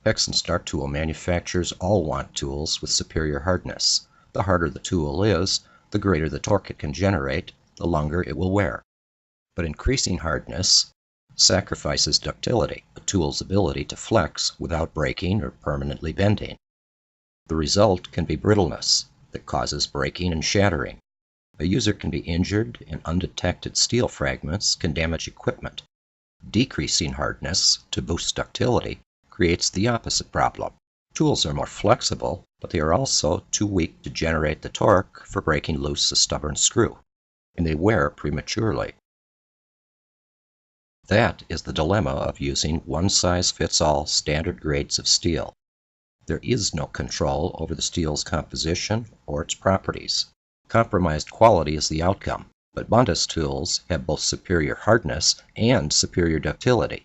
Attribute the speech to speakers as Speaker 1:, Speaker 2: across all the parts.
Speaker 1: Hex and Star Tool manufacturers all want tools with superior hardness. The harder the tool is, the greater the torque it can generate, the longer it will wear. But increasing hardness sacrifices ductility, a tool's ability to flex without breaking or permanently bending. The result can be brittleness that causes breaking and shattering. A user can be injured, and undetected steel fragments can damage equipment. Decreasing hardness to boost ductility creates the opposite problem. Tools are more flexible, but they are also too weak to generate the torque for breaking loose a stubborn screw, and they wear prematurely. That is the dilemma of using one-size-fits-all standard grades of steel. There is no control over the steel's composition or its properties. Compromised quality is the outcome, but Bondus tools have both superior hardness and superior ductility.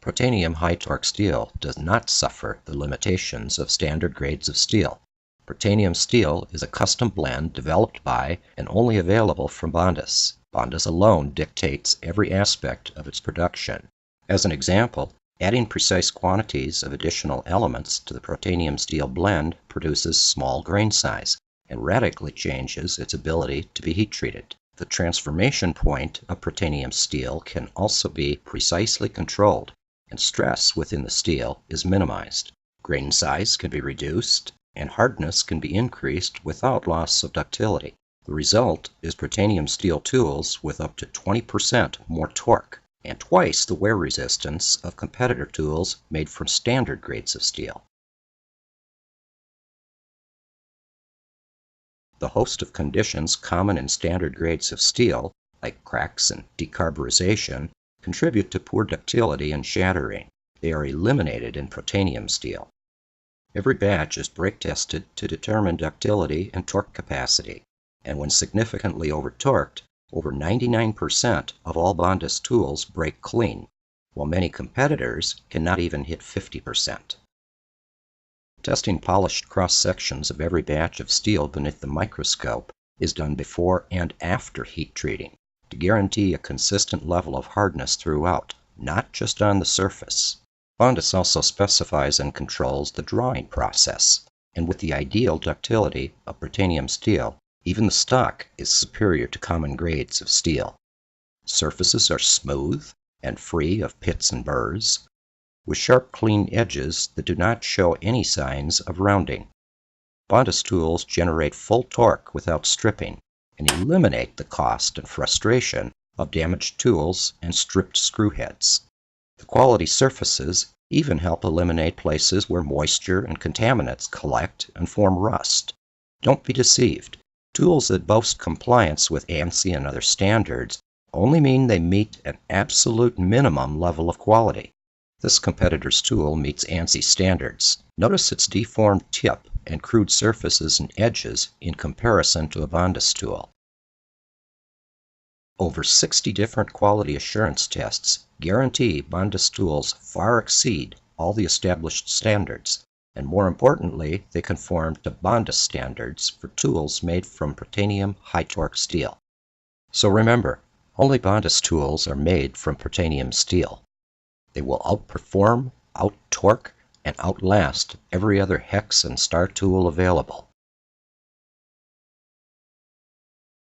Speaker 1: Protanium high-torque steel does not suffer the limitations of standard grades of steel. Protanium steel is a custom blend developed by and only available from Bondus. Bondus alone dictates every aspect of its production. As an example, adding precise quantities of additional elements to the protanium steel blend produces small grain size and radically changes its ability to be heat-treated. The transformation point of protanium steel can also be precisely controlled, and stress within the steel is minimized. Grain size can be reduced, and hardness can be increased without loss of ductility. The result is protanium steel tools with up to 20% more torque, and twice the wear resistance of competitor tools made from standard grades of steel. The host of conditions common in standard grades of steel, like cracks and decarburization, contribute to poor ductility and shattering. They are eliminated in protanium steel. Every batch is brake tested to determine ductility and torque capacity, and when significantly over-torqued, over 99% of all Bondus tools break clean, while many competitors cannot even hit 50%. Testing polished cross-sections of every batch of steel beneath the microscope is done before and after heat treating to guarantee a consistent level of hardness throughout, not just on the surface. Bondus also specifies and controls the drawing process, and with the ideal ductility of protanium steel, even the stock is superior to common grades of steel. Surfaces are smooth and free of pits and burrs, with sharp, clean edges that do not show any signs of rounding. Bondus tools generate full torque without stripping and eliminate the cost and frustration of damaged tools and stripped screw heads. The quality surfaces even help eliminate places where moisture and contaminants collect and form rust. Don't be deceived. Tools that boast compliance with ANSI and other standards only mean they meet an absolute minimum level of quality. This competitor's tool meets ANSI standards. Notice its deformed tip and crude surfaces and edges in comparison to a Bondus tool. Over 60 different quality assurance tests guarantee Bondus tools far exceed all the established standards, and more importantly, they conform to Bondus standards for tools made from protanium high-torque steel. So remember, only Bondus tools are made from protanium steel. They will outperform, out-torque, and outlast every other hex and star tool available.